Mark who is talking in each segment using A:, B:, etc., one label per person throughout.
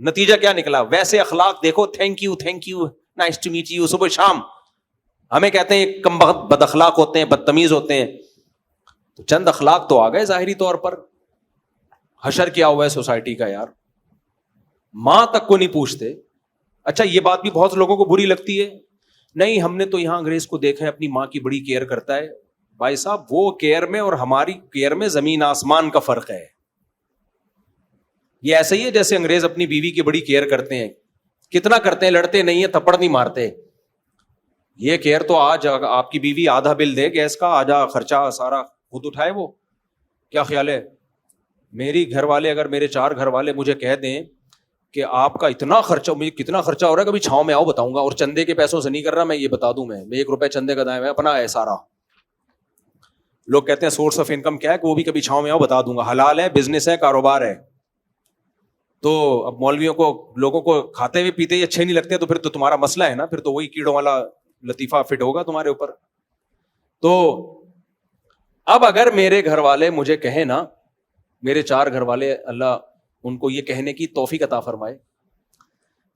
A: نتیجہ کیا نکلا؟ ویسے اخلاق دیکھو، thank you nice to meet you, صبح شام ہمیں کہتے ہیں کم بخت بد اخلاق ہوتے ہیں، بدتمیز ہوتے ہیں. تو چند اخلاق تو آ گئے ظاہری طور پر. حشر کیا ہوا ہے سوسائٹی کا یار، ماں تک کو نہیں پوچھتے. اچھا یہ بات بھی بہت لوگوں کو بری لگتی ہے، نہیں ہم نے تو یہاں انگریز کو دیکھا ہے اپنی ماں کی بڑی کیئر کرتا ہے. بھائی صاحب وہ کیئر میں اور ہماری کیئر میں زمین آسمان کا فرق ہے. یہ ایسے ہی ہے جیسے انگریز اپنی بیوی کی بڑی کیئر کرتے ہیں. کتنا کرتے ہیں؟ لڑتے نہیں ہیں، تھپڑ نہیں مارتے. یہ کیئر تو آج آپ کی بیوی آدھا بل دے گیس کا، آدھا خرچہ سارا خود اٹھائے. وہ کیا خیال ہے؟ میری گھر والے اگر میرے 4 گھر والے مجھے کہہ دیں کہ آپ کا اتنا خرچہ، مجھے کتنا خرچہ ہو رہا ہے کبھی چھاؤں میں آؤ بتاؤں گا، اور چندے کے پیسوں سے نہیں کر رہا میں، یہ بتا دوں میں 1 روپے چندے کا دائیں میں اپنا ہے سارا. لوگ کہتے ہیں سورس آف انکم کیا ہے کہ وہ بھی کبھی چھاؤں میں آؤ بتا دوں گا. حلال ہے، بزنس ہے، کاروبار ہے. تو اب مولویوں کو، لوگوں کو کھاتے ہوئے پیتے ہی اچھے نہیں لگتے تو پھر تو تمہارا مسئلہ ہے نا، پھر تو وہی کیڑوں والا لطیفہ فٹ ہوگا تمہارے اوپر. تو اب اگر میرے گھر والے مجھے کہیں نا، میرے 4 گھر والے، اللہ ان کو یہ کہنے کی توفیق عطا فرمائے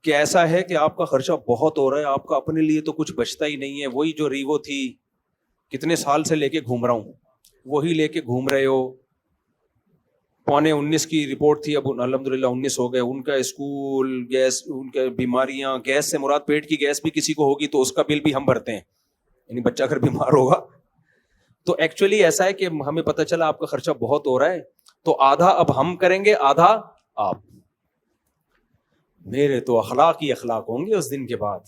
A: کہ ایسا ہے کہ آپ کا خرچہ بہت ہو رہا ہے، آپ کا اپنے لیے تو کچھ بچتا ہی نہیں ہے، وہی جو ریوو تھی کتنے سال سے لے کے گھوم رہا ہوں وہی لے کے گھوم رہے ہو. 19.25 کی رپورٹ تھی، اب الحمدللہ 19 ہو گئے. ان کا اسکول، گیس، ان کے بیماریاں، گیس سے مراد پیٹ کی گیس بھی کسی کو ہوگی تو اس کا بل بھی ہم بھرتے ہیں، یعنی بچہ اگر بیمار ہوگا تو ایکچولی ایسا ہے کہ ہمیں پتہ چلا آپ کا خرچہ بہت ہو رہا ہے تو آدھا اب ہم کریں گے، آدھا آپ. میرے تو اخلاق ہی اخلاق ہوں گے اس دن کے بعد.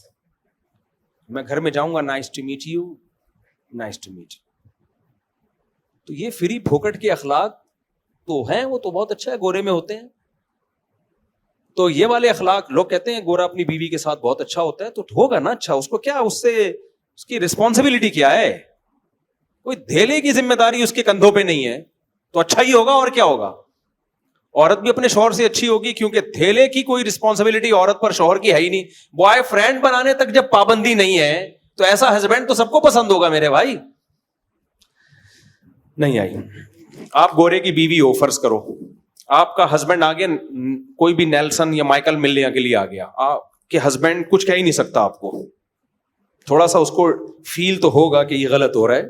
A: میں گھر میں جاؤں گا، nice to meet you, nice to meet. تو یہ فری پھوکٹ کے اخلاق تو ہیں، وہ تو بہت اچھا ہے، گورے میں ہوتے ہیں. تو یہ والے اخلاق، لوگ کہتے ہیں گورا اپنی بیوی کے ساتھ بہت اچھا ہوتا ہے، تو ہوگا نا اچھا، اس کو کیا، اس سے اس کی رسپانسبلٹی کیا ہے؟ کوئی دھیلے کی ذمہ داری اس کے کندھوں پہ نہیں ہے تو اچھا ہی ہوگا. اور کیا ہوگا؟ عورت بھی اپنے شوہر سے اچھی ہوگی، کیونکہ دھیلے کی کوئی رسپانسبلٹی عورت پر شوہر کی ہے ہی نہیں. بوائے فرینڈ بنانے تک جب پابندی نہیں ہے تو ایسا ہسبینڈ تو سب کو پسند ہوگا میرے بھائی. نہیں آئی. آپ گورے کی بیوی ہو، فرض کرو آپ کا ہسبینڈ آگے، کوئی بھی نیلسن یا مائیکل ملنے کے لیے آ گیا، آپ کے ہسبینڈ کچھ کہہ ہی نہیں سکتا آپ کو. تھوڑا سا اس کو فیل تو ہوگا کہ یہ غلط ہو رہا ہے،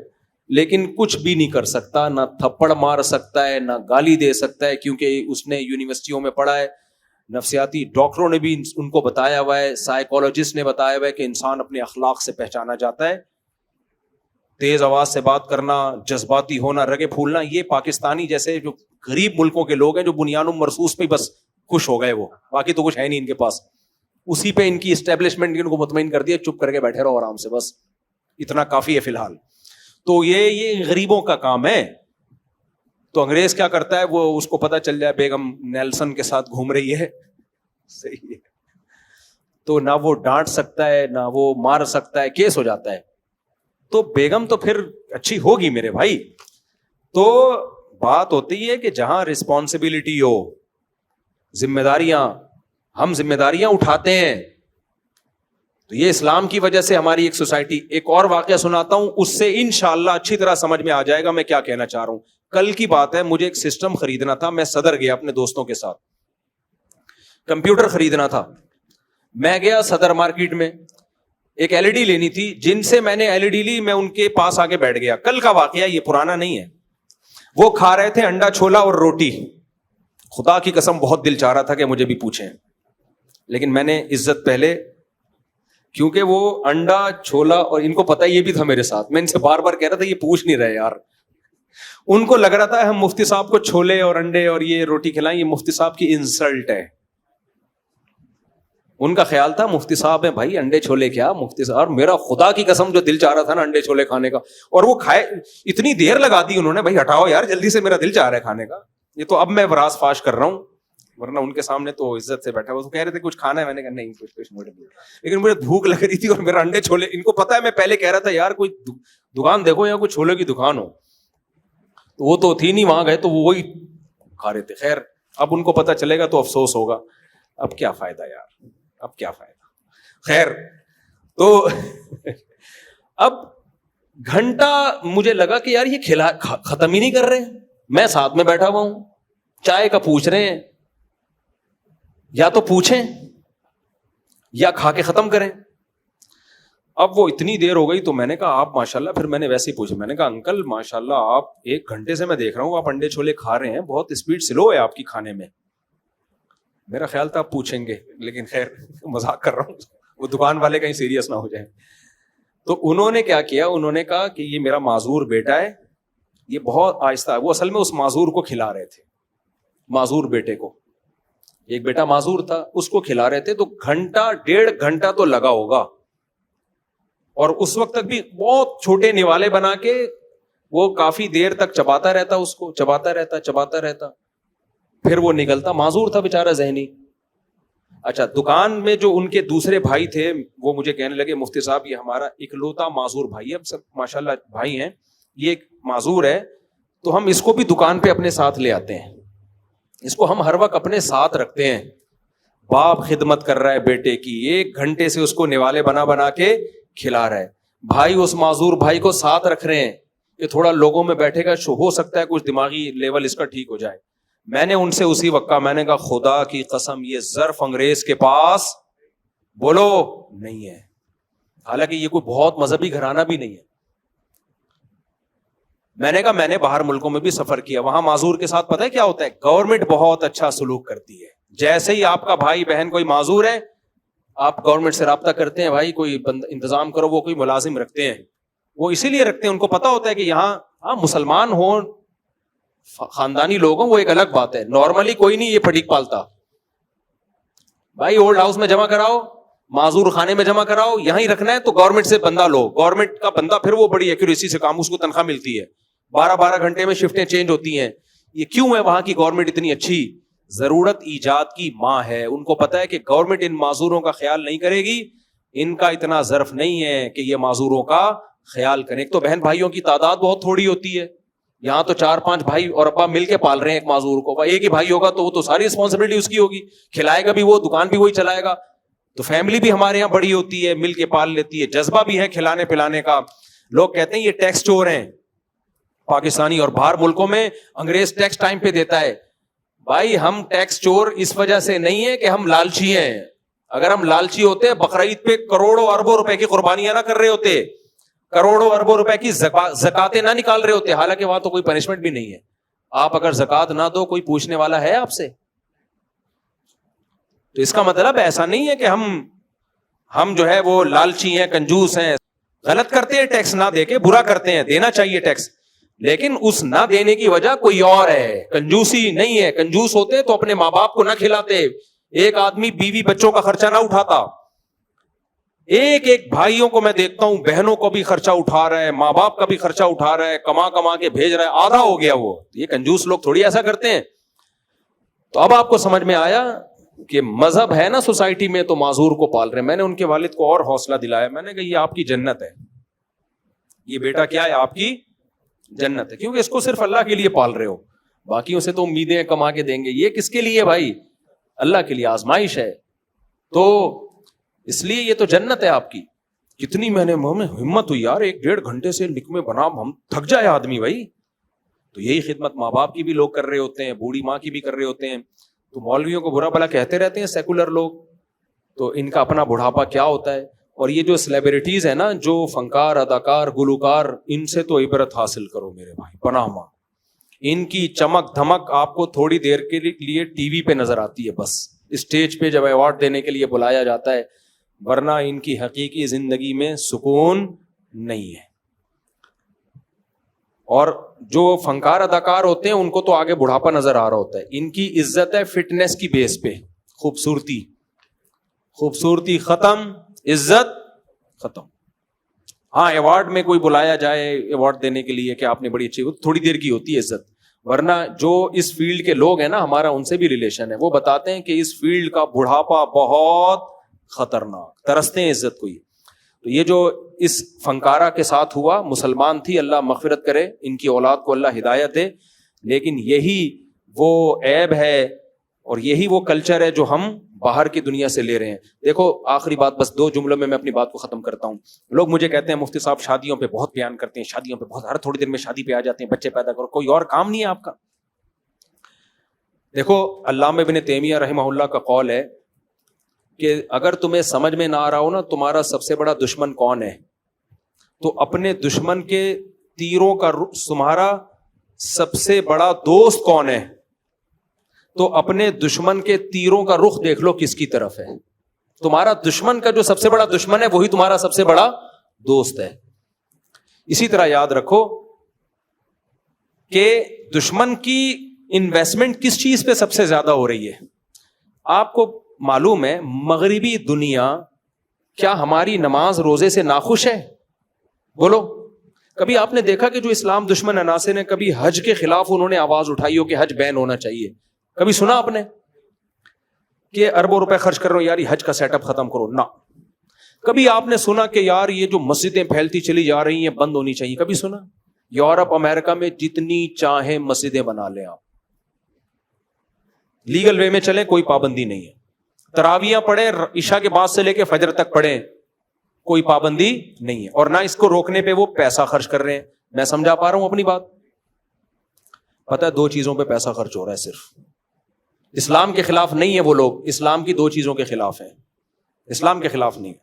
A: لیکن کچھ بھی نہیں کر سکتا، نہ تھپڑ مار سکتا ہے، نہ گالی دے سکتا ہے، کیونکہ اس نے یونیورسٹیوں میں پڑھا ہے، نفسیاتی ڈاکٹروں نے بھی ان کو بتایا ہوا ہے، سائیکولوجسٹ نے بتایا ہوا ہے کہ انسان اپنے اخلاق سے پہچانا جاتا ہے. تیز آواز سے بات کرنا، جذباتی ہونا، رگے پھولنا، یہ پاکستانی جیسے جو غریب ملکوں کے لوگ ہیں جو بنیان مرصوص پہ بس خوش ہو گئے، وہ باقی تو کچھ ہے نہیں ان کے پاس، اسی پہ ان کی اسٹیبلشمنٹ ان کو مطمئن کر دیا، چپ کر کے بیٹھے رہو آرام سے، بس اتنا کافی ہے فی الحال. تو یہ غریبوں کا کام ہے. تو انگریز کیا کرتا ہے، وہ اس کو پتا چل جائے بیگم نیلسن کے ساتھ گھوم رہی ہے، صحیح ہے، تو نہ وہ ڈانٹ سکتا ہے نہ وہ مار سکتا ہے، کیس ہو جاتا ہے. تو بیگم تو پھر اچھی ہوگی میرے بھائی. تو بات ہوتی ہے کہ جہاں رسپانسبلٹی ہو، ذمہ داریاں، ہم ذمہ داریاں اٹھاتے ہیں. تو یہ اسلام کی وجہ سے ہماری ایک سوسائٹی. ایک اور واقعہ سناتا ہوں، اس سے انشاءاللہ اچھی طرح سمجھ میں آ جائے گا میں کیا کہنا چاہ رہا ہوں. کل کی بات ہے، مجھے ایک سسٹم خریدنا تھا، میں صدر گیا اپنے دوستوں کے ساتھ، کمپیوٹر خریدنا تھا. میں گیا صدر مارکیٹ میں، ایک ایل ای ڈی لینی تھی. جن سے میں نے ایل ای ڈی لی میں ان کے پاس آگے بیٹھ گیا. کل کا واقعہ، یہ پرانا نہیں ہے. وہ کھا رہے تھے انڈا چھولا اور روٹی. خدا کی قسم بہت دل چاہ رہا تھا کہ مجھے بھی پوچھیں، لیکن میں نے عزت پہلے، کیونکہ وہ انڈا چھولا، اور ان کو پتا یہ بھی تھا میرے ساتھ، میں ان سے بار بار کہہ رہا تھا یہ پوچھ نہیں رہے یار. ان کو لگ رہا تھا ہم مفتی صاحب کو چھولے اور انڈے اور یہ روٹی کھلائیں، یہ مفتی صاحب کی انسلٹ ہے. ان کا خیال تھا مفتی صاحب ہیں بھائی، انڈے چھولے کیا مفتی صاحب. اور میرا خدا کی قسم جو دل چاہ رہا تھا نا انڈے چھولے کھانے کا، اور وہ کھائے، اتنی دیر لگا دی انہوں نے، بھائی ہٹاؤ یار جلدی سے، میرا دل چاہ رہا ہے کھانے کا. یہ تو اب میں راز فاش کر رہا ہوں، ورنہ ان کے سامنے تو عزت سے بیٹھا. وہ کہہ رہے تھے کچھ کھانا ہے، میں نے کہا نہیں کچھ مجھے، لیکن مجھے بھوک لگ رہی تھی اور میرا انڈے چھولے، ان کو پتا ہے میں پہلے کہہ رہا تھا یار کوئی دکان دیکھو یا کوئی چھولے کی دکان ہو، تو وہ تو تھی نہیں، وہاں گئے تو وہ وہی کھا رہے تھے. خیر اب ان کو پتا چلے گا تو افسوس ہوگا، اب کیا فائدہ یار، اب کیا فائدہ. خیر تو اب گھنٹہ مجھے لگا کہ یار یہ ختم ہی نہیں کر رہے. میں ساتھ میں بیٹھا ہوا ہوں، چائے کا پوچھ رہے ہیں، یا تو پوچھیں یا کھا کے ختم کریں. اب وہ اتنی دیر ہو گئی تو میں نے کہا آپ ماشاءاللہ, پھر میں نے ویسے ہی پوچھا, میں نے کہا انکل ماشاءاللہ آپ 1 گھنٹے سے میں دیکھ رہا ہوں آپ انڈے چھولے کھا رہے ہیں, بہت اسپیڈ سلو ہے آپ کی کھانے میں. میرا خیال تھا آپ پوچھیں گے, لیکن خیر مذاق کر رہا ہوں, وہ دکان والے کہیں سیریس نہ ہو جائیں. تو انہوں نے کیا کیا, انہوں نے کہا کہ یہ میرا معذور بیٹا ہے, یہ بہت آہستہ, وہ اصل میں اس معذور کو کھلا رہے تھے, معذور بیٹے کو, ایک بیٹا معذور تھا اس کو کھلا رہے تھے. تو 1.5 گھنٹہ تو لگا ہوگا, اور اس وقت تک بھی بہت چھوٹے نوالے بنا کے وہ کافی دیر تک چباتا رہتا, اس کو چباتا رہتا, پھر وہ نکلتا. معذور تھا بیچارہ ذہنی. اچھا, دکان میں جو ان کے دوسرے بھائی تھے وہ مجھے کہنے لگے مفتی صاحب یہ ہمارا اکلوتا معذور بھائی ہے, اب سب ماشاءاللہ بھائی ہیں, یہ ایک معذور ہے تو ہم اس کو بھی دکان پہ اپنے ساتھ لے آتے ہیں, اس کو ہم ہر وقت اپنے ساتھ رکھتے ہیں. باپ خدمت کر رہا ہے بیٹے کی, 1 گھنٹے سے اس کو نوالے بنا بنا کے کھلا رہا ہے. بھائی اس معذور بھائی کو ساتھ رکھ رہے ہیں کہ تھوڑا لوگوں میں بیٹھے گا, ہو سکتا ہے کچھ دماغی لیول اس کا ٹھیک ہو جائے. میں نے ان سے اسی وقت کہا, میں نے کہا خدا کی قسم یہ ظرف انگریز کے پاس بولو نہیں ہے, حالانکہ یہ کوئی بہت مذہبی گھرانہ بھی نہیں ہے. میں نے کہا میں نے باہر ملکوں میں بھی سفر کیا, وہاں معذور کے ساتھ پتہ ہے کیا ہوتا ہے, گورنمنٹ بہت اچھا سلوک کرتی ہے. جیسے ہی آپ کا بھائی بہن کوئی معذور ہے آپ گورنمنٹ سے رابطہ کرتے ہیں, بھائی کوئی انتظام کرو, وہ کوئی ملازم رکھتے ہیں, وہ اسی لیے رکھتے ہیں, ان کو پتا ہوتا ہے کہ یہاں مسلمان ہوں, خاندانی لوگ ہوں, وہ ایک الگ بات ہے, نارملی کوئی نہیں یہ پھٹیک پالتا. بھائی اولڈ ہاؤس میں جمع کراؤ, معذور خانے میں جمع کراؤ, یہاں ہی رکھنا ہے تو گورنمنٹ سے بندہ لو, گورنمنٹ کا بندہ پھر وہ بڑی ایکوریسی سے کام, اس کو تنخواہ ملتی ہے, 12 گھنٹے میں شفٹیں چینج ہوتی ہیں. یہ کیوں ہے وہاں کی گورنمنٹ اتنی اچھی؟ ضرورت ایجاد کی ماں ہے, ان کو پتا ہے کہ گورنمنٹ ان معذوروں کا خیال نہیں کرے گی, ان کا اتنا ظرف نہیں ہے کہ یہ معذوروں کا خیال کریں. ایک تو بہن بھائیوں کی تعداد بہت تھوڑی ہوتی ہے, یہاں تو 4-5 بھائی اور ابا مل کے پال رہے ہیں ایک معذور کو. ایک ہی بھائی ہوگا تو وہ تو ساری رسپانسبلٹی اس کی ہوگی, کھلائے گا بھی وہ, دکان بھی وہی چلائے گا. تو فیملی بھی ہمارے یہاں بڑی ہوتی ہے, مل کے پال لیتی ہے, جذبہ بھی ہے کھلانے پلانے کا. لوگ کہتے ہیں یہ ٹیکس چور ہیں پاکستانی, اور باہر ملکوں میں انگریز ٹیکس ٹائم پہ دیتا ہے. بھائی ہم ٹیکس چور اس وجہ سے نہیں ہے کہ ہم لالچی ہیں. اگر ہم لالچی ہوتے بقرعید پہ کروڑوں اربوں روپے کی قربانیاں نہ کر رہے ہوتے, کروڑوں اربوں روپے کی زکاتیں نہ نکال رہے ہوتے, حالانکہ وہاں تو کوئی پنشمنٹ بھی نہیں ہے. آپ اگر زکات نہ دو کوئی پوچھنے والا ہے آپ سے؟ تو اس کا مطلب ایسا نہیں ہے کہ ہم جو ہے وہ لالچی ہیں, کنجوس ہیں. غلط کرتے ہیں ٹیکس نہ دے کے, برا کرتے ہیں, دینا چاہیے ٹیکس, لیکن اس نہ دینے کی وجہ کوئی اور ہے, کنجوسی نہیں ہے. کنجوس ہوتے تو اپنے ماں باپ کو نہ کھلاتے, ایک آدمی بیوی بچوں کا خرچہ نہ اٹھاتا. ایک بھائیوں کو میں دیکھتا ہوں, بہنوں کو بھی خرچہ اٹھا رہا ہے, ماں باپ کا بھی خرچہ اٹھا رہا ہے, کما کے بھیج رہا ہے, آدھا ہو گیا وہ. یہ کنجوس لوگ تھوڑی ایسا کرتے ہیں. تو اب آپ کو سمجھ میں آیا کہ مذہب ہے نا سوسائٹی میں تو معذور کو پال رہے ہیں. میں نے ان کے والد کو اور حوصلہ دلایا, میں نے کہا یہ آپ کی جنت ہے, یہ بیٹا کیا ہے آپ کی جنت ہے, کیونکہ اس کو صرف اللہ کے لیے پال رہے ہو, باقیوں سے تو امیدیں کما کے دیں گے. یہ کس کے لیے بھائی؟ اللہ کے لیے, آزمائش ہے. تو اس لیے یہ تو جنت ہے آپ کی. کتنی میں نے ہمت ہوئی یار, 1-1.5 گھنٹے سے نکمے بنا, ہم تھک جائے آدمی بھائی. تو یہی خدمت ماں باپ کی بھی لوگ کر رہے ہوتے ہیں, بوڑھی ماں کی بھی کر رہے ہوتے ہیں. تو مولویوں کو برا بھلا کہتے رہتے ہیں سیکولر لوگ, تو ان کا اپنا بڑھاپا کیا ہوتا ہے. اور یہ جو سیلیبریٹیز ہیں نا, جو فنکار, اداکار, گلوکار, ان سے تو عبرت حاصل کرو میرے بھائی, پناہ ماں. ان کی چمک دھمک آپ کو تھوڑی دیر کے لیے ٹی وی پہ نظر آتی ہے, بس اسٹیج پہ جب ایوارڈ دینے کے لیے بلایا جاتا ہے, ورنہ ان کی حقیقی زندگی میں سکون نہیں ہے. اور جو فنکار اداکار ہوتے ہیں ان کو تو آگے بڑھاپا نظر آ رہا ہوتا ہے. ان کی عزت ہے فٹنس کی بیس پہ, خوبصورتی ختم, عزت ختم. ہاں ایوارڈ میں کوئی بلایا جائے ایوارڈ دینے کے لیے کہ آپ نے بڑی اچھی, تھوڑی دیر کی ہوتی ہے عزت, ورنہ جو اس فیلڈ کے لوگ ہیں نا, ہمارا ان سے بھی ریلیشن ہے, وہ بتاتے ہیں کہ اس فیلڈ کا بڑھاپا بہت خطرناک, ترستے ہیں عزت کو. تو یہ جو اس فنکارہ کے ساتھ ہوا, مسلمان تھی, اللہ مغفرت کرے, ان کی اولاد کو اللہ ہدایت دے, لیکن یہی وہ عیب ہے اور یہی وہ کلچر ہے جو ہم باہر کی دنیا سے لے رہے ہیں. دیکھو آخری بات, بس 2 جملوں میں اپنی بات کو ختم کرتا ہوں. لوگ مجھے کہتے ہیں مفتی صاحب شادیوں پہ بہت بیان کرتے ہیں, شادیوں پہ بہت, ہر تھوڑی دیر میں شادی پہ آ جاتے ہیں, بچے پیدا کرو, کوئی اور کام نہیں ہے آپ کا؟ دیکھو علامہ ابن تیمیہ رحمہ اللہ کا قول ہے کہ اگر تمہیں سمجھ میں نہ آ رہا ہو نا تمہارا سب سے بڑا دشمن کون ہے, تو اپنے دشمن کے تیروں کا تمہارا سب سے بڑا دوست کون ہے, تو اپنے دشمن کے تیروں کا رخ دیکھ لو کس کی طرف ہے. تمہارا دشمن کا جو سب سے بڑا دشمن ہے وہی تمہارا سب سے بڑا دوست ہے. اسی طرح یاد رکھو کہ دشمن کی انویسٹمنٹ کس چیز پہ سب سے زیادہ ہو رہی ہے. آپ کو معلوم ہے مغربی دنیا کیا ہماری نماز روزے سے ناخوش ہے؟ بولو. کبھی آپ نے دیکھا کہ جو اسلام دشمن عناصر ہیں کبھی حج کے خلاف انہوں نے آواز اٹھائی ہو کہ حج بین ہونا چاہیے؟ کبھی سنا آپ نے کہ اربوں روپے خرچ کر رہے ہو یار یہ حج کا سیٹ اپ ختم کرو؟ نہ. کبھی آپ نے سنا کہ یار یہ جو مسجدیں پھیلتی چلی جا رہی ہیں بند ہونی چاہیے؟ کبھی سنا؟ یورپ امریکہ میں جتنی چاہیں مسجدیں بنا لیں آپ, لیگل وے میں چلیں, کوئی پابندی نہیں ہے. تراویاں پڑھیں عشاء کے بعد سے لے کے فجر تک پڑھیں, کوئی پابندی نہیں ہے. اور نہ اس کو روکنے پہ وہ پیسہ خرچ کر رہے ہیں. میں سمجھا پا رہا ہوں اپنی بات؟ پتہ ہے 2 چیزوں پہ پیسہ خرچ ہو رہا ہے صرف. اسلام کے خلاف نہیں ہے وہ لوگ, اسلام کی 2 چیزوں کے خلاف ہیں, اسلام کے خلاف نہیں.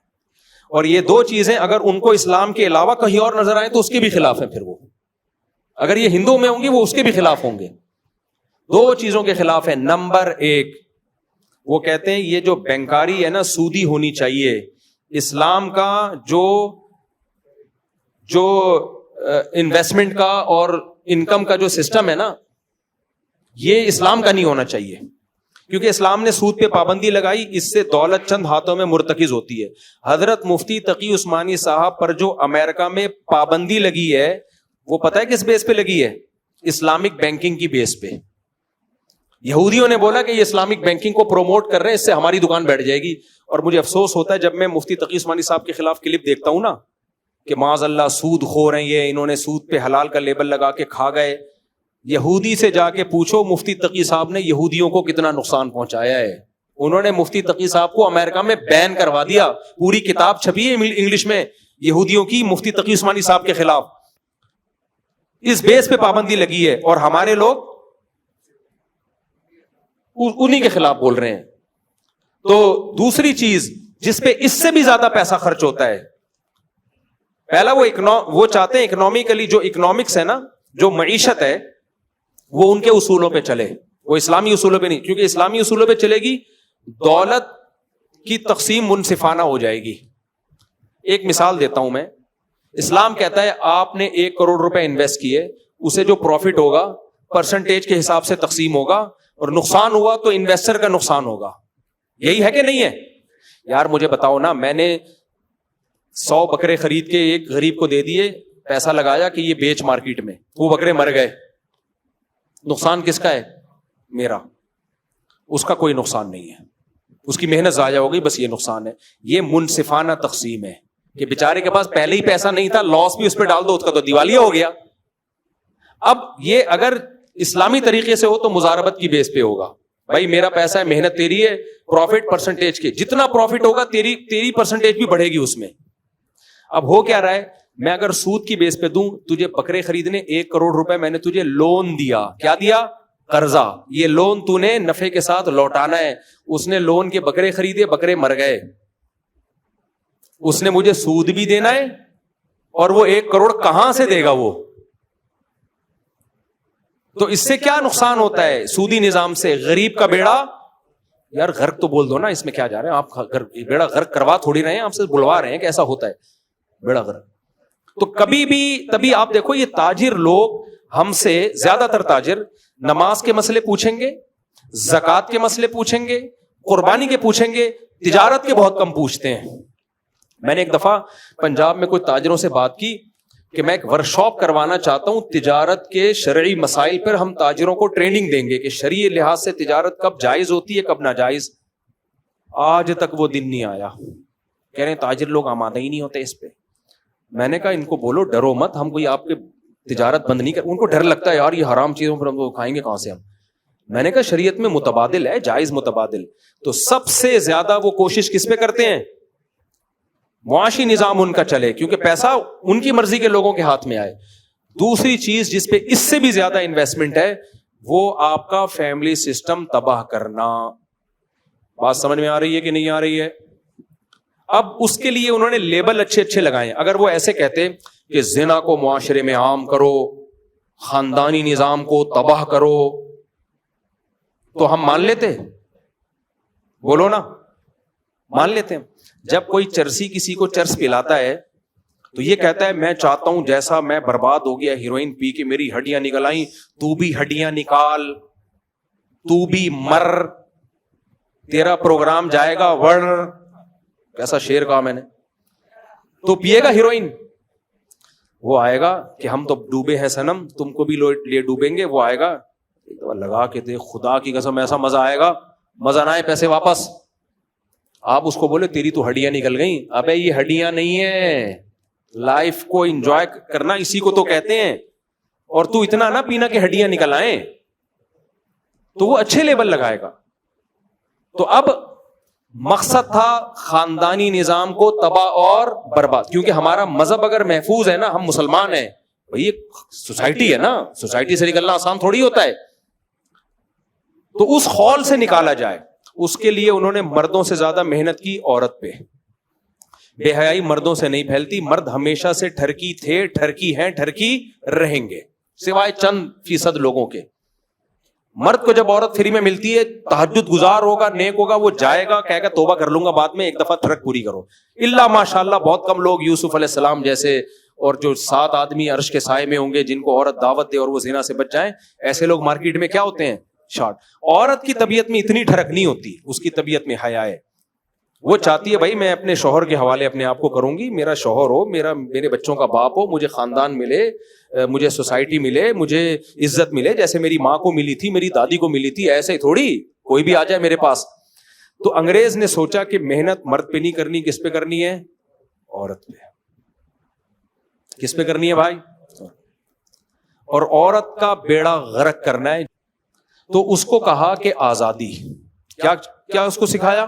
A: اور یہ 2 چیزیں اگر ان کو اسلام کے علاوہ کہیں اور نظر آئیں تو اس کے بھی خلاف ہیں. پھر وہ اگر یہ ہندو میں ہوں گی وہ اس کے بھی خلاف ہوں گے. 2 چیزوں کے خلاف ہے. نمبر 1 وہ کہتے ہیں یہ جو بینکاری ہے نا سودی ہونی چاہیے. اسلام کا جو انویسٹمنٹ کا اور انکم کا جو سسٹم ہے نا یہ اسلام کا نہیں ہونا چاہیے, کیونکہ اسلام نے سود پہ پابندی لگائی, اس سے دولت چند ہاتھوں میں مرتکز ہوتی ہے. حضرت مفتی تقی عثمانی صاحب پر جو امریکہ میں پابندی لگی ہے وہ پتہ ہے کس بیس پہ لگی ہے؟ اسلامک بینکنگ کی بیس پہ. یہودیوں نے بولا کہ یہ اسلامک بینکنگ کو پروموٹ کر رہے ہیں, اس سے ہماری دکان بیٹھ جائے گی. اور مجھے افسوس ہوتا ہے جب میں مفتی تقی عثمانی صاحب کے خلاف کلپ دیکھتا ہوں نا کہ معاذ اللہ سود خور ہیں یہ, انہوں نے سود پہ حلال کا لیبل لگا کے کھا گئے. یہودی سے جا کے پوچھو مفتی تقی صاحب نے یہودیوں کو کتنا نقصان پہنچایا ہے. انہوں نے مفتی تقی صاحب کو امریکہ میں بین کروا دیا. پوری کتاب چھپی ہے انگلش میں یہودیوں کی مفتی تقی عثمانی صاحب کے خلاف. اس بیس پہ پابندی لگی ہے اور ہمارے لوگ انہی کے خلاف بول رہے ہیں. تو دوسری چیز جس پہ اس سے بھی زیادہ پیسہ خرچ ہوتا ہے, پہلا وہ چاہتے ہیں اکنامکلی جو اکنامکس ہے نا, جو معیشت ہے وہ ان کے اصولوں پہ چلے, وہ اسلامی اصولوں پہ نہیں. کیونکہ اسلامی اصولوں پہ چلے گی دولت کی تقسیم منصفانہ ہو جائے گی. ایک مثال دیتا ہوں میں. اسلام کہتا ہے آپ نے 1 کروڑ روپے انویسٹ کیے, اسے جو پروفٹ ہوگا پرسنٹیج کے حساب سے تقسیم ہوگا, اور نقصان ہوا تو انویسٹر کا نقصان ہوگا. یہی ہے کہ نہیں ہے؟ یار مجھے بتاؤ نا, میں نے 100 بکرے خرید کے ایک غریب کو دے دیے, پیسہ لگایا کہ یہ بیچ مارکیٹ میں, وہ بکرے مر گئے, نقصان کس کا ہے؟ میرا. اس کا کوئی نقصان نہیں ہے, اس کی محنت ضائع ہو گئی, بس یہ نقصان ہے. یہ منصفانہ تقسیم ہے کہ بیچارے کے پاس پہلے ہی پیسہ نہیں تھا, لاس بھی اس پہ ڈال دو, اس کا تو دیوالیہ ہو گیا. اب یہ اگر اسلامی طریقے سے ہو تو مزاربت کی بیس پہ ہوگا. بھائی میرا پیسہ ہے, محنت تیری ہے, پروفٹ پرسنٹیج کے, جتنا پروفٹ ہوگا تیری پرسنٹیج بھی بڑھے گی اس میں. اب ہو کیا رہا ہے, میں اگر سود کی بیس پہ دوں تجھے بکرے خریدنے 1 کروڑ روپے, میں نے تجھے لون دیا. کیا دیا؟ قرضہ. یہ لون تو نے نفع کے ساتھ لوٹانا ہے. اس نے لون کے بکرے خریدے, بکرے مر گئے, اس نے مجھے سود بھی دینا ہے, اور وہ 1 کروڑ کہاں سے دے گا وہ؟ تو اس سے کیا نقصان ہوتا ہے سودی نظام سے؟ غریب کا بیڑا, یار غرق تو بول دو نا, اس میں کیا جا رہے ہیں آپ؟ بیڑا غرق کروا تھوڑی رہے ہیں, آپ سے بلوا رہے ہیں کہ ایسا ہوتا ہے بیڑا غرق. تو کبھی بھی تبھی آپ دیکھو یہ تاجر لوگ ہم سے زیادہ تر تاجر نماز کے مسئلے پوچھیں گے, زکوٰۃ کے مسئلے پوچھیں گے, قربانی کے پوچھیں گے, تجارت کے بہت کم پوچھتے ہیں. میں نے ایک دفعہ پنجاب میں کوئی تاجروں سے بات کی کہ میں ایک ورکشاپ کروانا چاہتا ہوں تجارت کے شرعی مسائل پر, ہم تاجروں کو ٹریننگ دیں گے کہ شرعی لحاظ سے تجارت کب جائز ہوتی ہے کب ناجائز. آج تک وہ دن نہیں آیا. کہہ رہے ہیں تاجر لوگ آمادہ ہی نہیں ہوتے اس پہ. میں نے کہا ان کو بولو ڈرو مت, ہم کوئی آپ کے تجارت بند نہیں کر. ان کو ڈر لگتا ہے یار یہ حرام چیزوں پر ہم کو کھائیں گے کہاں سے ہم. میں نے کہا شریعت میں متبادل ہے, جائز متبادل. تو سب سے زیادہ وہ کوشش کس پہ کرتے ہیں؟ معاشی نظام ان کا چلے, کیونکہ پیسہ ان کی مرضی کے لوگوں کے ہاتھ میں آئے. دوسری چیز جس پہ اس سے بھی زیادہ انویسٹمنٹ ہے وہ آپ کا فیملی سسٹم تباہ کرنا. بات سمجھ میں آ رہی ہے کہ نہیں آ رہی ہے؟ اب اس کے لیے انہوں نے لیبل اچھے اچھے لگائے. اگر وہ ایسے کہتے کہ زنا کو معاشرے میں عام کرو, خاندانی نظام کو تباہ کرو, تو ہم مان لیتے؟ بولو نا, مان لیتے ہیں. جب کوئی چرسی کسی کو چرس پلاتا ہے تو یہ کہتا ہے میں چاہتا ہوں جیسا میں برباد ہو گیا ہیروئن پی کے میری ہڈیاں نکل آئیں, تو بھی ہڈیاں نکال, تو بھی مر, تیرا پروگرام جائے گا ور. کیسا شعر کہا میں نے. تو پیے گا ہیروئن, وہ آئے گا کہ ہم تو ڈوبے ہیں سنم, تم کو بھی لے ڈوبیں گے. وہ آئے گا لگا کے دے, خدا کی قسم ایسا مزہ آئے گا, مزہ نہ آئے پیسے واپس. آپ اس کو بولے تیری تو ہڈیاں نکل گئیں. ابے یہ ہڈیاں نہیں ہیں, لائف کو انجوائے کرنا اسی کو تو کہتے ہیں. اور تو اتنا نہ پینا کہ ہڈیاں نکل آئیں, تو وہ اچھے لیبل لگائے گا. تو اب مقصد تھا خاندانی نظام کو تباہ اور برباد, کیونکہ ہمارا مذہب اگر محفوظ ہے نا, ہم مسلمان ہیں بھائی, یہ سوسائٹی ہے نا, سوسائٹی سے نکلنا آسان تھوڑی ہوتا ہے. تو اس خول سے نکالا جائے, اس کے لیے انہوں نے مردوں سے زیادہ محنت کی عورت پہ. بے حیائی مردوں سے نہیں پھیلتی, مرد ہمیشہ سے ٹھرکی تھے, ٹھرکی ہیں, ٹھرکی رہیں گے, سوائے چند فیصد لوگوں کے. مرد کو جب عورت فری میں ملتی ہے, تہجد گزار ہوگا, نیک ہوگا, وہ جائے گا کہے گا توبہ کر لوں گا بعد میں, ایک دفعہ ٹھرک پوری کرو. اللہ ماشاءاللہ بہت کم لوگ یوسف علیہ السلام جیسے, اور جو 7 آدمی عرش کے سائے میں ہوں گے جن کو عورت دعوت دے اور وہ زنا سے بچ جائیں, ایسے لوگ مارکیٹ میں کیا ہوتے ہیں, شارٹ. عورت کی طبیعت میں اتنی ٹھڑک نہیں ہوتی, اس کی طبیعت میں حیا ہے. وہ چاہتی ہے بھائی میں اپنے شوہر کے حوالے اپنے آپ کو کروں گی, میرا شوہر ہو, میرے بچوں کا باپ ہو, مجھے خاندان ملے, مجھے سوسائٹی ملے, مجھے عزت ملے جیسے میری ماں کو ملی تھی, میری دادی کو ملی تھی. ایسے ہی تھوڑی کوئی بھی آ جائے میرے پاس. تو انگریز نے سوچا کہ محنت مرد پہ نہیں کرنی, کس پہ کرنی ہے, عورت پہ. کس پہ کرنی ہے بھائی, اور عورت کا بیڑا غرق کرنا ہے. تو اس کو کہا کہ آزادی, کیا اس کو سکھایا,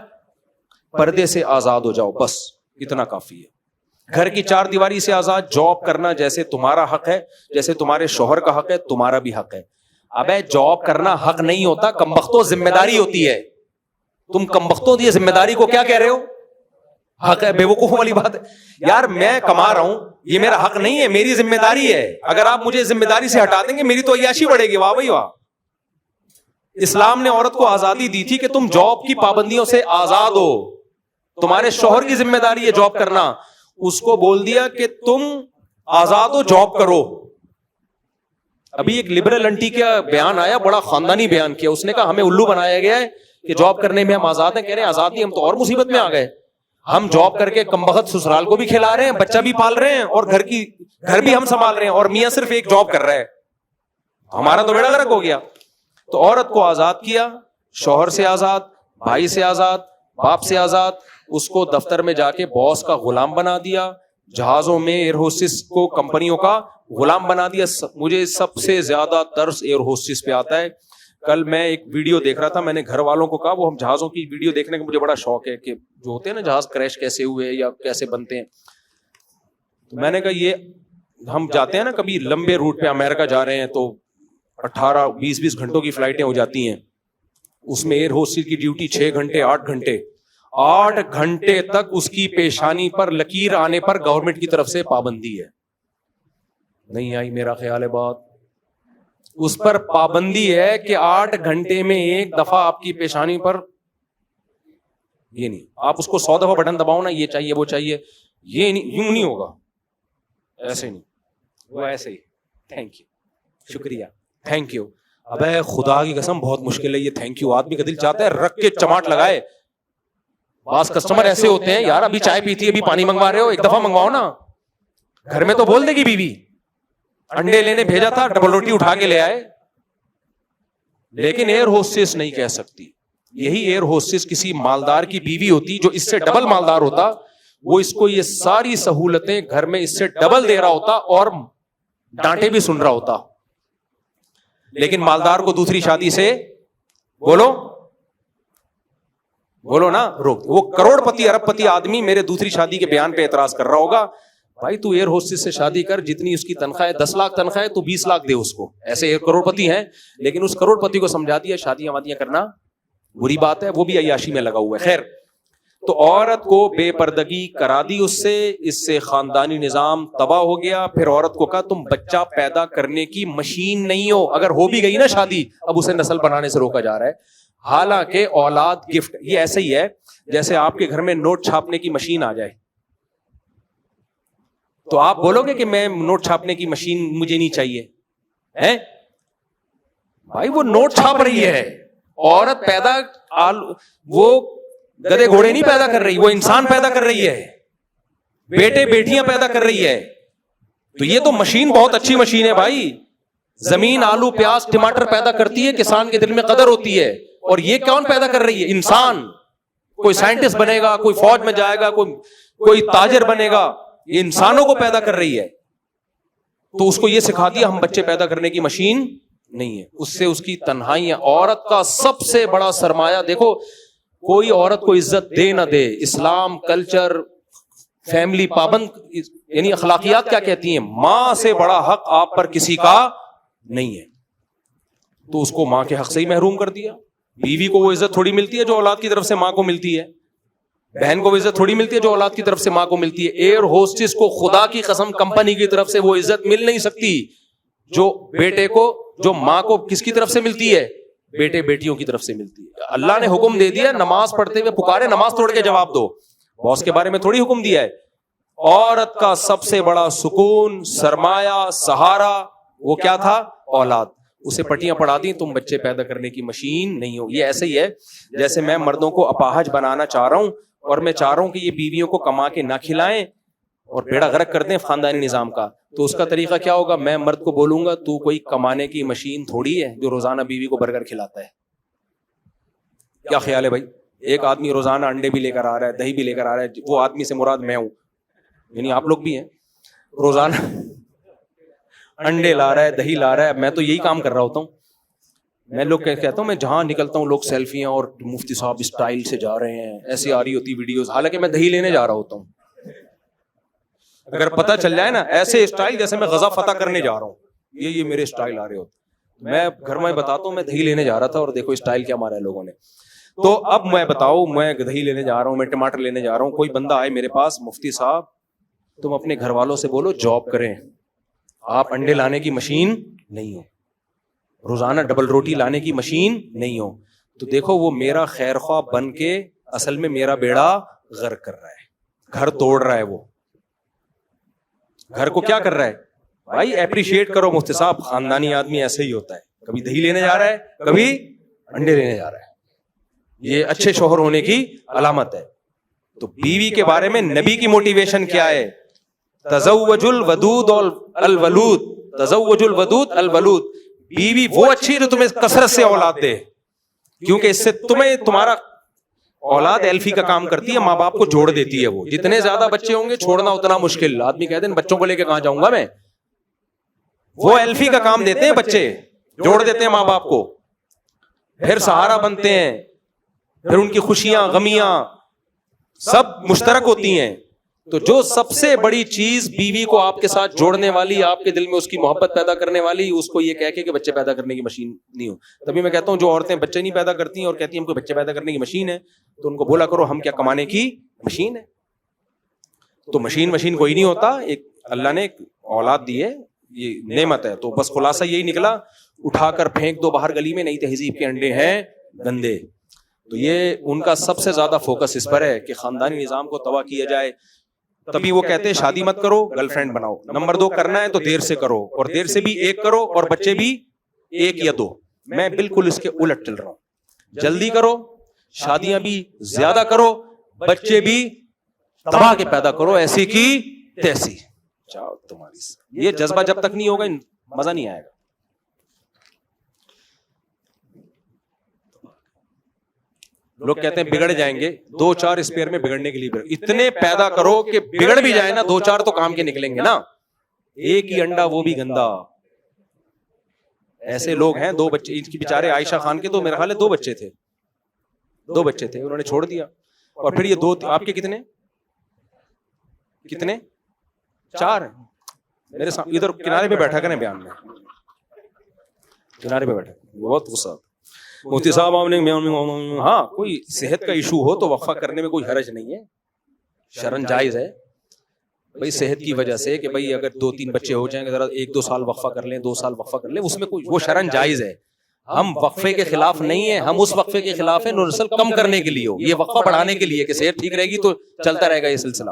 A: پردے سے آزاد ہو جاؤ, بس اتنا کافی ہے. گھر کی 4 دیواری سے آزاد, جاب کرنا جیسے تمہارا حق ہے, جیسے تمہارے شوہر کا حق ہے, تمہارا بھی حق ہے. ابے جاب کرنا حق نہیں ہوتا, کمبختوں ذمہ داری ہوتی ہے. تم کمبختوں دی ذمہ داری کو کیا کہہ رہے ہو, حق ہے. بے وقوفوں والی بات ہے یار, میں کما رہا ہوں, یہ میرا حق نہیں ہے, میری ذمہ داری ہے. اگر آپ مجھے ذمہ داری سے ہٹا دیں گے میری تو عیاشی بڑھے گی. واہ بھائی واہ. اسلام نے عورت کو آزادی دی تھی کہ تم جاب کی پابندیوں سے آزاد ہو, تمہارے شوہر کی ذمہ داری ہے جاب کرنا. اس کو بول دیا کہ تم آزاد ہو, جاب کرو. ابھی ایک لبرل انٹی کا بیان آیا, بڑا خاندانی بیان کیا. اس نے کہا ہمیں الو بنایا گیا ہے کہ جاب کرنے میں ہم آزاد ہیں. کہہ رہے ہیں آزاد نہیں, ہم تو اور مصیبت میں آ گئے. ہم جاب کر کے کمبخت سسرال کو بھی کھلا رہے ہیں, بچہ بھی پال رہے ہیں, اور گھر بھی ہم سنبھال رہے ہیں, اور میاں صرف ایک جاب کر رہا ہے. ہمارا تو بیڑا غرق ہو گیا. تو عورت کو آزاد کیا, شوہر سے آزاد, بھائی سے آزاد, باپ سے آزاد. اس کو دفتر میں جا کے باس کا غلام بنا دیا, جہازوں میں ایئر ہوسٹس کو کمپنیوں کا غلام بنا دیا. مجھے سب سے زیادہ ترس ایئر ہوسٹس پہ آتا ہے. کل میں ایک ویڈیو دیکھ رہا تھا, میں نے گھر والوں کو کہا, وہ ہم جہازوں کی ویڈیو دیکھنے کا مجھے بڑا شوق ہے کہ جو ہوتے ہیں نا جہاز کریش کیسے ہوئے یا کیسے بنتے ہیں. تو میں نے کہا یہ ہم جاتے ہیں نا کبھی لمبے روٹ پہ, امریکہ جا رہے ہیں تو 18-20 گھنٹوں کی فلائٹیں ہو جاتی ہیں. اس میں ایئر ہوسٹس کی ڈیوٹی 6 گھنٹے 8 گھنٹے 8 گھنٹے تک اس کی پیشانی پر لکیر آنے پر گورنمنٹ کی طرف سے پابندی ہے. نہیں آئی میرا خیال ہے بات, اس پر پابندی ہے کہ 8 گھنٹے میں ایک دفعہ آپ کی پیشانی پر, یہ نہیں آپ اس کو 100 دفعہ بٹن دباؤ نا, یہ چاہیے وہ چاہیے, یہ نہیں, یوں نہیں ہوگا, ایسے نہیں, وہ ایسے ہی. تھینک یو, شکریہ, تھینک یو. ابے خدا کی قسم بہت مشکل ہے یہ تھینک یو. آدمی کا دل چاہتا ہے رکھ کے چماٹ لگائے. بعض کسٹمر ایسے ہوتے ہیں, یار ابھی چائے پیتی ہے, ابھی پانی منگوا رہے ہو, ایک دفعہ منگواؤ نا. گھر میں تو بول دے گی بیوی, انڈے لینے بھیجا تھا, ڈبل روٹی اٹھا کے لے آئے. لیکن ایئر ہوسٹس نہیں کہہ سکتی. یہی ایئر ہوسٹس کسی مالدار کی بیوی ہوتی جو اس سے ڈبل مالدار ہوتا, وہ اس کو یہ ساری سہولتیں گھر میں اس سے ڈبل دے رہا ہوتا اور ڈانٹے بھی سن رہا ہوتا. لیکن مالدار کو دوسری شادی سے بولو نا روک. وہ کروڑ پتی ارب پتی آدمی میرے دوسری شادی کے بیان پہ اعتراض کر رہا ہوگا, بھائی تو ایئر ہوسٹس سے شادی کر, جتنی اس کی تنخواہ ہے 10 لاکھ تنخواہ ہے تو 20 لاکھ دے اس کو. ایسے ایک کروڑ پتی ہیں, لیکن اس کروڑ پتی کو سمجھا دیا شادیاں وادیاں کرنا بری بات ہے, وہ بھی عیاشی میں لگا ہوا ہے. خیر, تو عورت کو بے پردگی کرا دی اس سے خاندانی نظام تباہ ہو گیا. پھر عورت کو کہا تم بچہ پیدا کرنے کی مشین نہیں ہو, اگر ہو بھی گئی نا شادی اب اسے نسل بنانے سے روکا جا رہا ہے. حالانکہ اولاد گفٹ, یہ ایسے ہی ہے جیسے آپ کے گھر میں نوٹ چھاپنے کی مشین آ جائے تو آپ بولو گے کہ میں نوٹ چھاپنے کی مشین مجھے نہیں چاہیے ہے؟ بھائی وہ نوٹ چھاپ رہی ہے, عورت پیدا وہ گدے گھوڑے نہیں پیدا کر رہی, وہ انسان پیدا کر رہی ہے, بیٹے بیٹیاں پیدا کر رہی ہے. تو یہ تو مشین بہت اچھی مشین ہے بھائی. زمین آلو پیاز ٹماٹر پیدا کرتی ہے, کسان کے دل میں قدر ہوتی ہے. اور یہ کون پیدا کر رہی ہے؟ انسان. کوئی سائنٹسٹ بنے گا, کوئی فوج میں جائے گا, کوئی تاجر بنے گا, یہ انسانوں کو پیدا کر رہی ہے. تو اس کو یہ سکھا دیا ہم بچے پیدا کرنے کی مشین نہیں ہے. اس سے اس کی تنہائیاں. عورت کا سب سے بڑا سرمایہ دیکھو, کوئی عورت کو عزت دے نہ دے, اسلام, کلچر, فیملی پابند, یعنی اخلاقیات کیا کہتی ہیں, ماں سے بڑا حق آپ پر کسی کا نہیں ہے. تو اس کو ماں کے حق سے ہی محروم کر دیا. بیوی کو وہ عزت تھوڑی ملتی ہے جو اولاد کی طرف سے ماں کو ملتی ہے, بہن کو وہ عزت تھوڑی ملتی ہے جو اولاد کی طرف سے ماں کو ملتی ہے. ایئر ہوسٹس کو خدا کی قسم کمپنی کی طرف سے وہ عزت مل نہیں سکتی جو بیٹے کو, جو ماں کو کس کی طرف سے ملتی ہے, بیٹے بیٹیوں کی طرف سے ملتی ہے. اللہ نے حکم دے دیا نماز پڑھتے ہوئے پکارے, نماز توڑ کے جواب دو. باس کے بارے میں تھوڑی حکم دیا ہے. عورت کا سب سے بڑا سکون, سرمایہ, سہارا وہ کیا تھا؟ اولاد. اسے پٹیاں پڑھا دی, تم بچے پیدا کرنے کی مشین نہیں ہو. یہ ایسے ہی ہے جیسے میں مردوں کو اپاہج بنانا چاہ رہا ہوں اور میں چاہ رہا ہوں کہ یہ بیویوں کو کما کے نہ کھلائیں اور بیڑا غرق کر دیں خاندانی نظام کا. تو اس کا طریقہ کیا ہوگا؟ میں مرد کو بولوں گا تو کوئی کمانے کی مشین تھوڑی ہے جو روزانہ بیوی کو برگر کھلاتا ہے. کیا خیال ہے بھائی؟ ایک آدمی روزانہ انڈے بھی لے کر آ رہا ہے, دہی بھی لے کر آ رہا ہے, وہ آدمی سے مراد میں ہوں, یعنی آپ لوگ بھی ہیں. روزانہ انڈے لا رہا ہے, دہی لا رہا ہے. میں تو یہی کام کر رہا ہوتا ہوں. میں لوگ کہتا ہوں, میں جہاں نکلتا ہوں لوگ سیلفیاں اور مفتی صاحب اسٹائل سے جا رہے ہیں, ایسی آ رہی ہوتی ویڈیوز, حالانکہ میں دہی لینے جا رہا ہوتا ہوں. اگر پتہ چل جائے نا ایسے اسٹائل جیسے میں غزہ فتح کرنے جا رہا ہوں, یہ میرے اسٹائل آ رہے ہوتے, میں گھر میں بتاتا ہوں میں دہی لینے جا رہا تھا اور دیکھو اسٹائل کیا مارا ہے لوگوں نے. تو اب میں بتاؤ, میں دہی لینے جا رہا ہوں, میں ٹماٹر لینے جا رہا ہوں, کوئی بندہ آئے میرے پاس, مفتی صاحب تم اپنے گھر والوں سے بولو جاب کریں, آپ انڈے لانے کی مشین نہیں ہو, روزانہ ڈبل روٹی لانے کی مشین نہیں ہو. تو دیکھو وہ میرا خیر خواہ بن کے اصل میں میرا بیڑا غرق کر رہا ہے, گھر توڑ رہا ہے. وہ گھر کو کیا کر رہا ہے بھائی؟ اپریشیٹ کرو مفتی صاحب, خاندانی آدمی ایسے ہی ہوتا ہے, کبھی دہی لینے جا رہا ہے, کبھی انڈے لینے جا رہا ہے. یہ اچھے شوہر ہونے کی علامت ہے. تو بیوی کے بارے میں نبی کی موٹیویشن کیا ہے؟ تزوج الودود الولود, تزوج الودود الولود. بیوی وہ اچھی جو تمہیں کثرت سے اولاد دے, کیونکہ اس سے تمہیں تمہارا اولاد ایلفی کا کام کرتی ہے, ماں باپ کو جوڑ دیتی ہے. وہ جتنے زیادہ بچے ہوں گے چھوڑنا اتنا مشکل. آدمی کہتے ہیں بچوں کو لے کے کہاں جاؤں گا میں, وہ ایلفی کا کام دیتے ہیں, بچے جوڑ دیتے ہیں ماں باپ کو, پھر سہارا بنتے ہیں, پھر ان کی خوشیاں غمیاں سب مشترک ہوتی ہیں. تو جو سب سے بڑی چیز بیوی کو آپ کے ساتھ جوڑنے والی, آپ کے دل میں اس کی محبت پیدا کرنے والی, اس کو یہ کہہ کے کہ بچے پیدا کرنے کی مشین نہیں ہو. تبھی میں کہتا ہوں جو عورتیں بچے نہیں پیدا کرتی ہیں اور کہتی ہیں ہم کو بچے پیدا کرنے کی مشین ہے, تو ان کو بولا کرو ہم کیا کمانے کی مشین ہے. تو مشین کوئی نہیں ہوتا, ایک اللہ نے ایک اولاد دی ہے, یہ نعمت ہے. تو بس خلاصہ یہی نکلا, اٹھا کر پھینک دو باہر گلی میں, نہیں تہذیب کے انڈے ہیں گندے. تو یہ ان کا سب سے زیادہ فوکس اس پر ہے کہ خاندانی نظام کو تباہ کیا جائے. تبھی وہ کہتے ہیں شادی مت کرو, گرل فرینڈ بناؤ. نمبر 2 کرنا ہے تو دیر سے کرو, اور دیر سے بھی 1 کرو, اور بچے بھی 1 یا 2. میں بالکل اس کے الٹ چل رہا ہوں. جلدی کرو, شادیاں بھی زیادہ کرو, بچے بھی تباہ کے پیدا کرو, ایسی کی تیسی. چاہو تمہاری یہ جذبہ جب تک نہیں ہوگا مزہ نہیں آئے گا. لوگ کہتے ہیں بگڑ جائیں گے, 2-4 اسپیئر میں بگڑنے کے لیے اتنے پیدا کرو کہ بگڑ بھی جائے نا, 2-4 تو کام کے نکلیں گے نا. ایک ہی انڈا وہ بھی گندا. ایسے لوگ ہیں, 2 بچے ان کی بیچارے عائشہ خان کے تو میرے خیال ہے 2 بچے تھے, 2 بچے تھے, انہوں نے چھوڑ دیا. اور پھر یہ 2 آپ کے کتنے 4 ہیں میرے سامنے, ادھر کنارے پہ بیٹھا کریں بیان میں, کنارے پہ بیٹھا, بہت غصہ. مفتی صاحب آپ نے, ہاں کوئی صحت کا ایشو ہو تو وقفہ کرنے میں کوئی حرج نہیں ہے, شرعاً جائز ہے بھائی, صحت کی وجہ سے کہ بھائی اگر 2-3 بچے ہو جائیں, ذرا 1-2 سال وقفہ کر لیں, 2 سال وقفہ کر لیں, اس میں کوئی, وہ شرعاً جائز ہے. ہم وقفے کے خلاف نہیں ہیں, ہم اس وقفے کے خلاف ہیں نسل کم کرنے کے لیے ہو, یہ وقفہ بڑھانے کے لیے کہ صحت ٹھیک رہے گی تو چلتا رہے گا یہ سلسلہ.